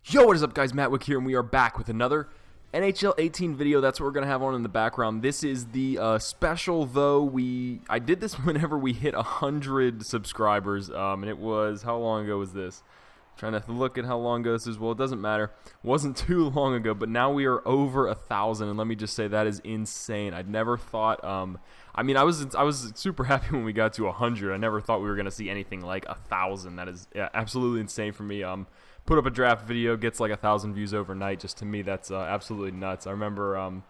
Yo, what is up, guys? MattWic here, and we are back with another NHL 18 video. That's what we're going to have on in the background. This is the special, though. I did this whenever we hit 100 subscribers, and it was, how long ago was this? I'm trying to look at how long ago this is. Well, it doesn't matter. It wasn't too long ago, but now we are over 1,000, and let me just say that is insane. I'd never thought, I mean, I was super happy when we got to 100. I never thought we were going to see anything like 1,000. That is absolutely insane for me. Put up a draft video, gets like 1,000 views overnight. Just to me, that's absolutely nuts. I remember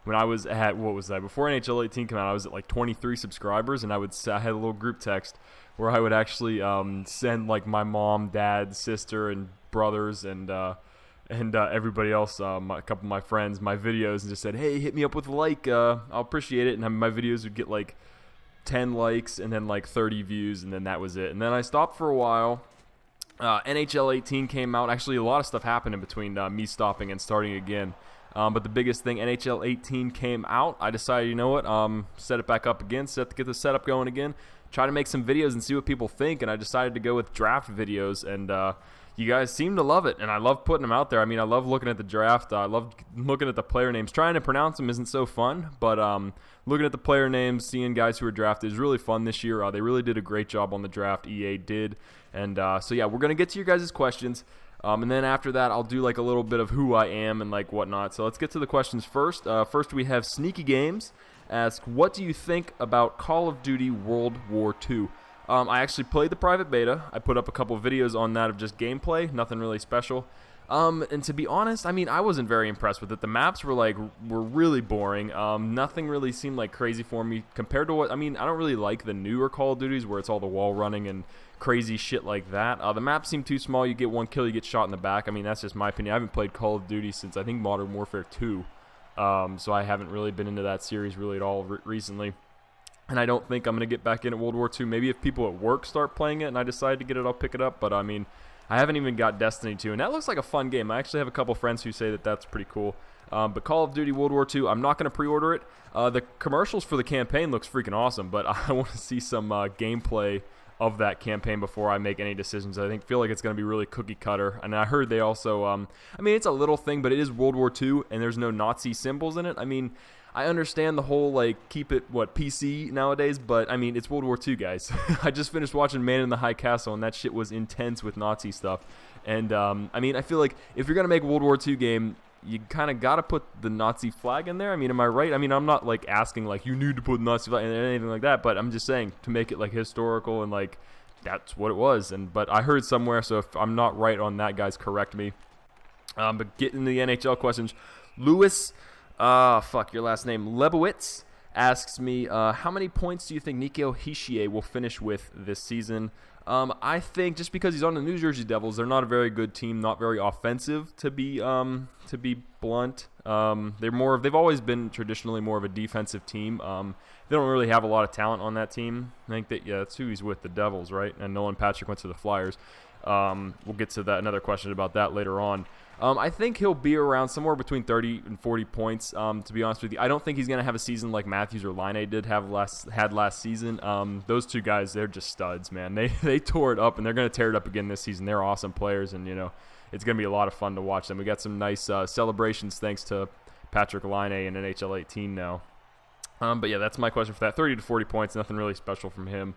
when I was at, what was that, before NHL 18 came out, I was at like 23 subscribers, and I had a little group text where I would actually send like my mom, dad, sister, and brothers, and everybody else, a couple of my friends, my videos, and just said, hey, hit me up with a like, I'll appreciate it. And my videos would get like 10 likes and then like 30 views, and then that was it. And then I stopped for a while. NHL 18 came out. Actually, a lot of stuff happened in between me stopping and starting again. But the biggest thing, NHL 18 came out. I decided, you know what, set it back up again, get the setup going again, try to make some videos and see what people think. And I decided to go with draft videos, and you guys seem to love it, and I love putting them out there. I mean, I love looking at the draft. I love looking at the player names. Trying to pronounce them isn't so fun, but looking at the player names, seeing guys who were drafted is really fun this year. They really did a great job on the draft. EA did. And so, yeah, we're going to get to your guys' questions. And then after that, I'll do like a little bit of who I am and like whatnot. So let's get to the questions first. First, we have Sneaky Games. Ask, what do you think about Call of Duty World War II? I actually played the private beta. I put up a couple videos on that of just gameplay, nothing really special. And to be honest, I mean, I wasn't very impressed with it. The maps were really boring. Nothing really seemed like crazy for me compared to what, I mean, I don't really like the newer Call of Duties where it's all the wall running and crazy shit like that. The maps seem too small. You get one kill, you get shot in the back. I mean, that's just my opinion. I haven't played Call of Duty since, I think, Modern Warfare 2. So I haven't really been into that series really at all recently. And I don't think I'm going to get back into World War II. Maybe if people at work start playing it and I decide to get it, I'll pick it up. But, I mean, I haven't even got Destiny 2. And that looks like a fun game. I actually have a couple friends who say that that's pretty cool. But Call of Duty World War II, I'm not going to pre-order it. The commercials for the campaign looks freaking awesome. But I want to see some gameplay of that campaign before I make any decisions. I feel like it's going to be really cookie cutter. And I heard they also, I mean, it's a little thing, but it is World War II, and there's no Nazi symbols in it. I mean, I understand the whole, like, keep it, PC nowadays, but, I mean, it's World War II, guys. I just finished watching Man in the High Castle, and that shit was intense with Nazi stuff. And, I mean, I feel like if you're going to make a World War II game, you kind of got to put the Nazi flag in there. I mean, am I right? I mean, I'm not, like, asking, like, you need to put Nazi flag in anything like that, but I'm just saying to make it, like, historical and, like, that's what it was. But I heard somewhere, so if I'm not right on that, guys, correct me. But getting to the NHL questions, Lewis... fuck your last name. Lebowitz asks me, how many points do you think Nico Hischier will finish with this season? I think just because he's on the New Jersey Devils, they're not a very good team, not very offensive to be blunt. They've always been traditionally more of a defensive team. They don't really have a lot of talent on that team. I think that, yeah, that's who he's with, the Devils, right? And Nolan Patrick went to the Flyers. We'll get to that, another question about that later on. I think he'll be around somewhere between 30 and 40 points, to be honest with you. I don't think he's going to have a season like Matthews or Laine had last season. Those two guys, they're just studs, man. They tore it up, and they're going to tear it up again this season. They're awesome players, and, you know, it's going to be a lot of fun to watch them. We got some nice celebrations thanks to Patrick Laine in NHL 18 now. But, yeah, that's my question for that. 30 to 40 points, nothing really special from him.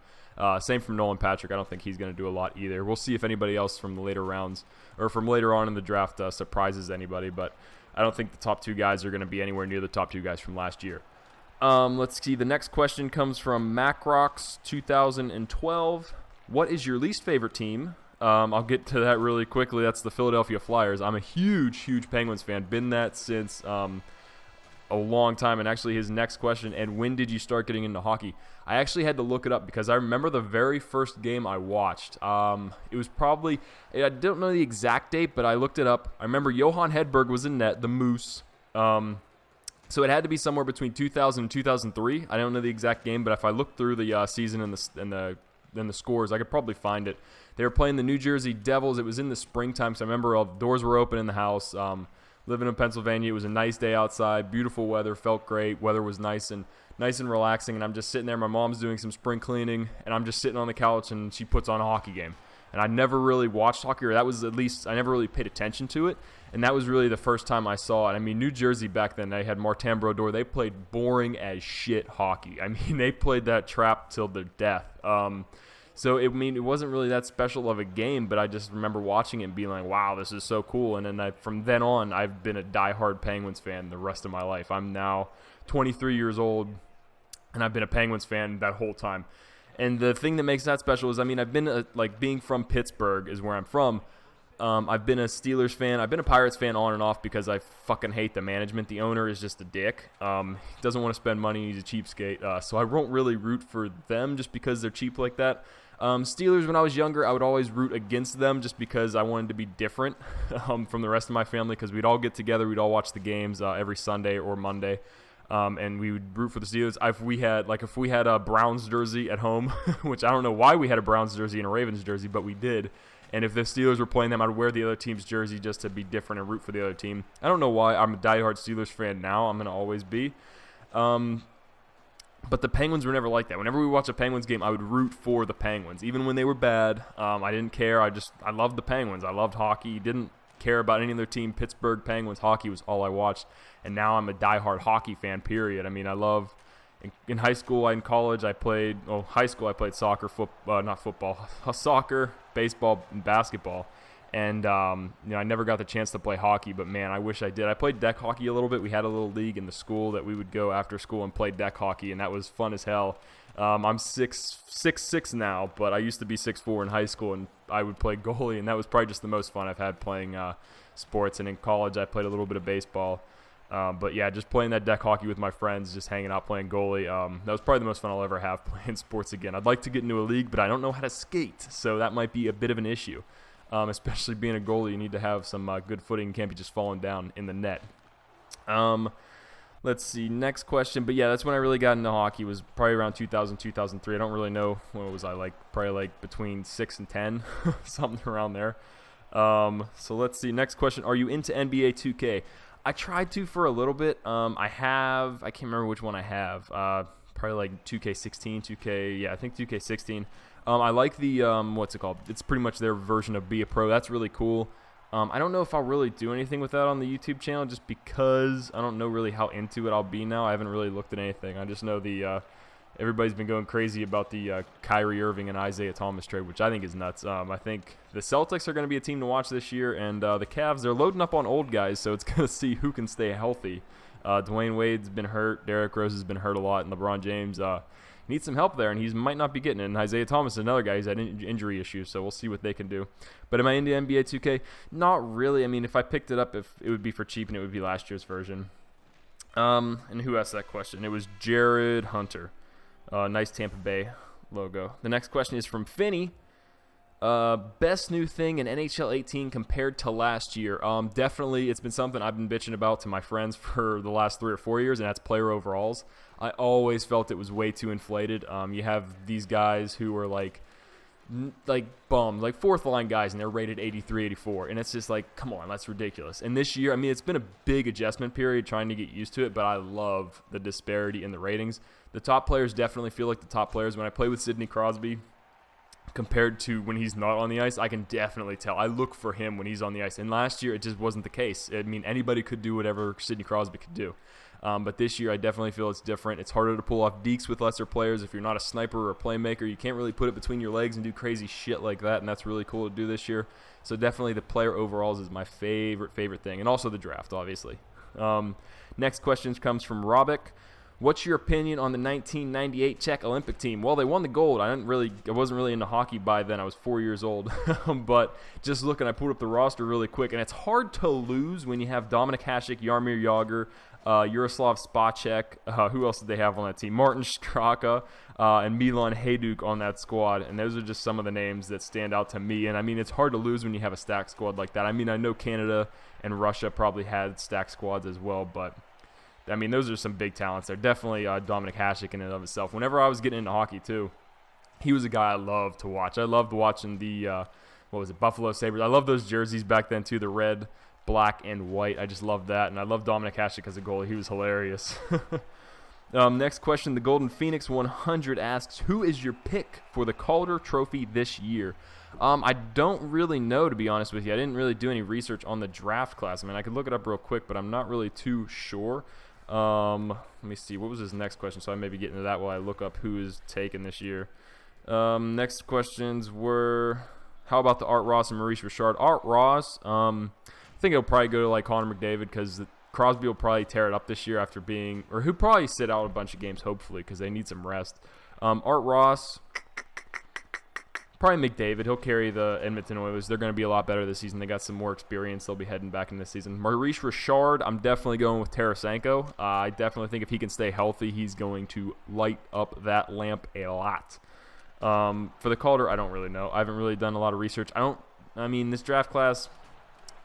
Same from Nolan Patrick. I don't think he's going to do a lot either. We'll see if anybody else from the later rounds or from later on in the draft surprises anybody, but I don't think the top two guys are going to be anywhere near the top two guys from last year. Let's see. The next question comes from Macrox 2012. What is your least favorite team? I'll get to that really quickly. That's the Philadelphia Flyers. I'm a huge Penguins fan. Been that since a long time. And actually his next question, and when did you start getting into hockey? I actually had to look it up because I remember the very first game I watched. It was probably, I don't know the exact date, but I looked it up. I remember Johan Hedberg was in net, the Moose. So it had to be somewhere between 2000 and 2003. I don't know the exact game, but if I look through the season and the scores, I could probably find it. They were playing the New Jersey Devils. It was in the springtime, so I remember all the doors were open in the house. Living in Pennsylvania, it was a nice day outside, beautiful weather, felt great. Weather was nice and relaxing, and I'm just sitting there. My mom's doing some spring cleaning, and I'm just sitting on the couch, and she puts on a hockey game. And I never really watched hockey, or that was at least I never really paid attention to it. And that was really the first time I saw it. I mean, New Jersey back then, they had Martin Brodeur. They played boring as shit hockey. I mean, they played that trap till their death. So, it wasn't really that special of a game, but I just remember watching it and being like, wow, this is so cool. And then from then on, I've been a diehard Penguins fan the rest of my life. I'm now 23 years old, and I've been a Penguins fan that whole time. And the thing that makes that special is, I've been, being from Pittsburgh is where I'm from. I've been a Steelers fan. I've been a Pirates fan on and off because I fucking hate the management. The owner is just a dick. He doesn't want to spend money. He's a cheapskate. So I won't really root for them just because they're cheap like that. Steelers, when I was younger, I would always root against them just because I wanted to be different from the rest of my family, because we'd all get together. We'd all watch the games every Sunday or Monday. And we would root for the Steelers. If we had a Browns jersey at home, which I don't know why we had a Browns jersey and a Ravens jersey, but we did. And if the Steelers were playing them, I'd wear the other team's jersey just to be different and root for the other team. I don't know why. I'm a diehard Steelers fan now. I'm going to always be. But the Penguins were never like that. Whenever we watch a Penguins game, I would root for the Penguins. Even when they were bad, I didn't care. I loved the Penguins. I loved hockey. Didn't care about any other team. Pittsburgh Penguins hockey was all I watched. And now I'm a diehard hockey fan, period. I love... In high school and college, I played soccer, soccer, baseball, and basketball. And, I never got the chance to play hockey, but, man, I wish I did. I played deck hockey a little bit. We had a little league in the school that we would go after school and play deck hockey, and that was fun as hell. I'm 6'6" now, but I used to be 6'4" in high school, and I would play goalie, and that was probably just the most fun I've had playing sports. And in college, I played a little bit of baseball. But yeah, just playing that deck hockey with my friends, just hanging out playing goalie, that was probably the most fun I'll ever have playing sports again. I'd like to get into a league, but I don't know how to skate, so that might be a bit of an issue. Especially being a goalie, you need to have some good footing. You can't be just falling down in the net. Let's see, next question. But yeah, that's when I really got into hockey, was probably around 2000, 2003. I don't really know, what was I like? Probably like between 6 and 10, something around there. So let's see, next question. Are you into NBA 2K? I tried to for a little bit. I can't remember which one I have. Probably like 2K16, I think 2K16. I like the, what's it called? It's pretty much their version of Be a Pro. That's really cool. I don't know if I'll really do anything with that on the YouTube channel, just because I don't know really how into it I'll be now. I haven't really looked at anything. I just know everybody's been going crazy about the Kyrie Irving and Isaiah Thomas trade, which I think is nuts. I think the Celtics are going to be a team to watch this year, and the Cavs, they're loading up on old guys, so it's going to see who can stay healthy. Dwayne Wade's been hurt, Derrick Rose has been hurt a lot, and LeBron James needs some help there, and he might not be getting it. And Isaiah Thomas is another guy who's had injury issues, so we'll see what they can do. But am I into NBA 2K? Not really. If I picked it up, if it would be for cheap, and it would be last year's version. And who asked that question? It was Jared Hunter. Nice Tampa Bay logo. The next question is from Finney. Best new thing in NHL 18 compared to last year? Definitely, it's been something I've been bitching about to my friends for the last 3 or 4 years, and that's player overalls. I always felt it was way too inflated. You have these guys who are like bums, like fourth line guys, and they're rated 83, 84, and it's just like, come on, that's ridiculous. And this year, it's been a big adjustment period trying to get used to it, but I love the disparity in the ratings. The top players definitely feel like the top players. When I play with Sidney Crosby, compared to when he's not on the ice, I can definitely tell. I look for him when he's on the ice, and last year it just wasn't the case. Anybody could do whatever Sidney Crosby could do. But this year I definitely feel it's different. It's harder to pull off dekes with lesser players. If you're not a sniper or a playmaker, you can't really put it between your legs and do crazy shit like that, and that's really cool to do this year. So definitely the player overalls is my favorite thing, and also the draft, obviously. Next question comes from Robic. What's your opinion on the 1998 Czech Olympic team? Well, they won the gold. I wasn't really into hockey by then. I was 4 years old. But just looking, I pulled up the roster really quick, and it's hard to lose when you have Dominik Hasek, Jaromir Jagr, Jaroslav Spacek. Who else did they have on that team? Martin Straka and Milan Hajduk on that squad. And those are just some of the names that stand out to me. And, it's hard to lose when you have a stacked squad like that. I know Canada and Russia probably had stacked squads as well, but those are some big talents. They're definitely Dominik Hasek in and of itself. Whenever I was getting into hockey, too, he was a guy I loved to watch. I loved watching the, Buffalo Sabres. I loved those jerseys back then, too, the red, black, and white. I just loved that. And I loved Dominik Hasek as a goalie. He was hilarious. Next question, the Golden Phoenix 100 asks, who is your pick for the Calder Trophy this year? I don't really know, to be honest with you. I didn't really do any research on the draft class. I mean, I could look it up real quick, but I'm not really too sure. Let me see. What was his next question? So I maybe get into that while I look up who is taken this year. Next questions were, how about the Art Ross and Maurice Richard? Art Ross, I think it'll probably go to like Connor McDavid because Crosby will probably tear it up this year after being, or he'll probably sit out a bunch of games, hopefully, because they need some rest. Art Ross, probably McDavid. He'll carry the Edmonton Oilers. They're going to be a lot better this season. They got some more experience. They'll be heading back in this season. Maurice Richard, I'm definitely going with Tarasenko. I definitely think if he can stay healthy, he's going to light up that lamp a lot. For the Calder, I don't really know. I haven't really done a lot of research. I mean, this draft class,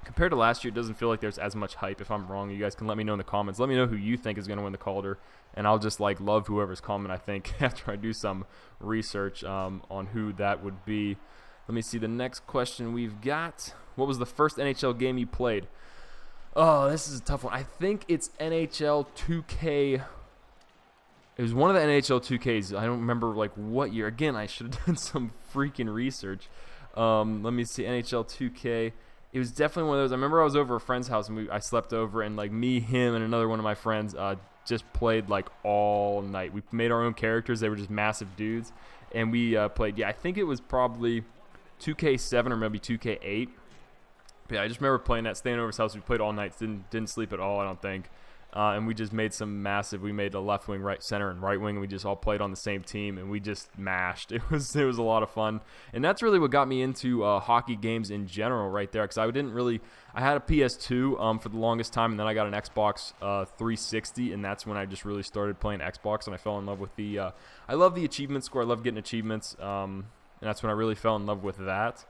compared to last year, it doesn't feel like there's as much hype. If I'm wrong, you guys can let me know in the comments. Let me know who you think is going to win the Calder, and I'll just like love whoever's comment, I think, after I do some research on who that would be. Let me see the next question we've got. What was the first NHL game you played? Oh, this is a tough one. I think it's NHL 2K. It was one of the NHL 2Ks. I don't remember like what year. Again, I should have done some freaking research. Let me see, NHL 2K. It was definitely one of those. I remember I was over a friend's house and I slept over, and like me, him, and another one of my friends just played like all night. We made our own characters. They were just massive dudes, and we played. Yeah, I think it was probably 2K7 or maybe 2K8. But yeah, I just remember playing that, staying over his house. We played all night. Didn't sleep at all, I don't think. And we just made some massive. We made a left wing, right center, and right wing. And we just all played on the same team, and we just mashed. It was a lot of fun, and that's really what got me into hockey games in general, right there. Because I had a PS2 for the longest time, and then I got an Xbox 360, and that's when I just really started playing Xbox, and I fell in love with the. I love the achievement score. I love getting achievements, and that's when I really fell in love with that.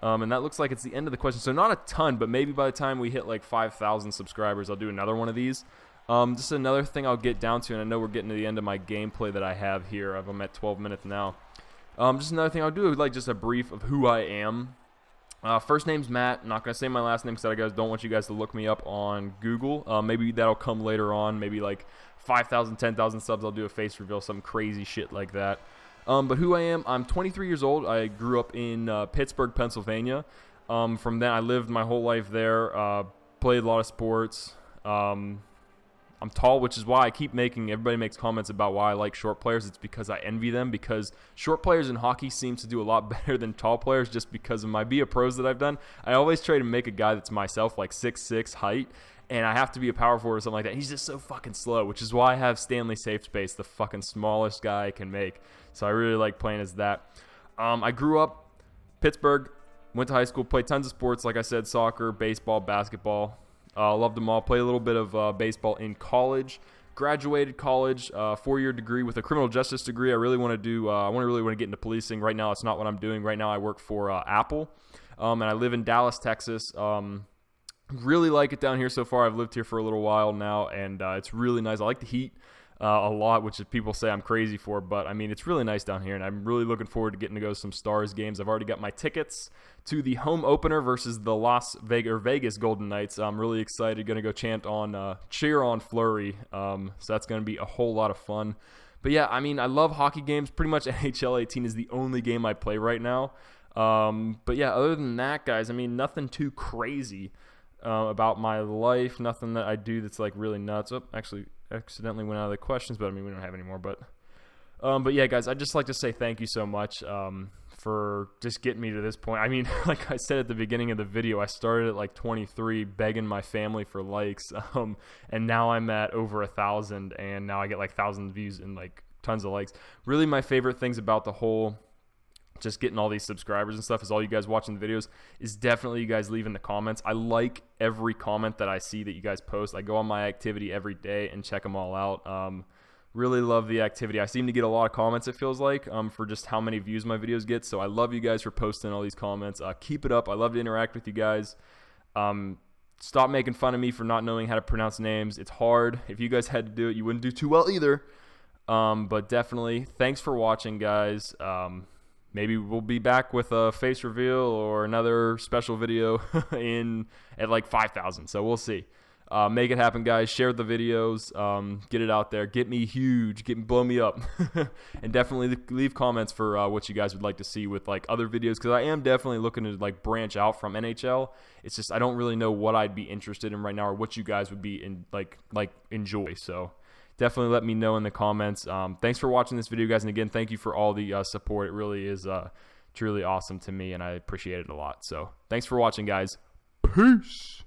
And that looks like it's the end of the question. So not a ton, but maybe by the time we hit like 5,000 subscribers, I'll do another one of these. Just another thing I'll get down to, and I know we're getting to the end of my gameplay that I have here. I'm at 12 minutes now. Just another thing I'll do, like just a brief of who I am. First name's Matt. I'm not going to say my last name because I don't want you guys to look me up on Google. Maybe that'll come later on. Maybe like 5,000, 10,000 subs, I'll do a face reveal, some crazy shit like that. But who I am, I'm 23 years old. I grew up in Pittsburgh, Pennsylvania. From then, I lived my whole life there, played a lot of sports. I'm tall, which is why I keep everybody makes comments about why I like short players. It's because I envy them, because short players in hockey seem to do a lot better than tall players just because of my Be A Pros that I've done. I always try to make a guy that's myself, like 6'6" height, and I have to be a power forward or something like that. He's just so fucking slow, which is why I have Stanley Safe Space, the fucking smallest guy I can make. So I really like playing as that. I grew up Pittsburgh, went to high school, played tons of sports, like I said, soccer, baseball, basketball. Loved them all. Played a little bit of baseball in college. Graduated college, 4-year degree with a criminal justice degree. I really want to do. I really want to get into policing. Right now, it's not what I'm doing. Right now, I work for Apple, and I live in Dallas, Texas. Really like it down here so far. I've lived here for a little while now, and it's really nice. I like the heat a lot, which is people say I'm crazy for, but I mean, it's really nice down here, and I'm really looking forward to getting to go to some Stars games. I've already got my tickets to the home opener versus the Vegas Golden Knights. I'm really excited. Going to go cheer on Fleury. So that's going to be a whole lot of fun. But yeah, I mean, I love hockey games. Pretty much NHL 18 is the only game I play right now. But yeah, other than that, guys, I mean, nothing too crazy about my life. Nothing that I do that's like really nuts. Oh, actually, accidentally went out of the questions, but I mean, we don't have any more. But yeah, guys, I'd just like to say thank you so much for just getting me to this point. I mean, like I said at the beginning of the video, I started at like 23 begging my family for likes, and now I'm at over 1,000, and now I get like 1,000 views and like tons of likes. Really, my favorite things about the whole just getting all these subscribers and stuff is all you guys watching the videos is definitely you guys leaving the comments. I like every comment that I see that you guys post. I go on my activity every day and check them all out. Really love the activity. I seem to get a lot of comments, it feels like, for just how many views my videos get. So I love you guys for posting all these comments. Keep it up. I love to interact with you guys. Stop making fun of me for not knowing how to pronounce names. It's hard. If you guys had to do it, you wouldn't do too well either. But definitely, thanks for watching, guys. Maybe we'll be back with a face reveal or another special video at like 5,000. So we'll see. Make it happen, guys. Share the videos. Get it out there. Get me huge. Blow me up. And definitely leave comments for what you guys would like to see with like other videos, because I am definitely looking to like branch out from NHL. It's just I don't really know what I'd be interested in right now, or what you guys would be in like enjoy. So definitely let me know in the comments. Thanks for watching this video, guys, and again, thank you for all the support. It really is truly awesome to me, and I appreciate it a lot. So thanks for watching, guys. Peace.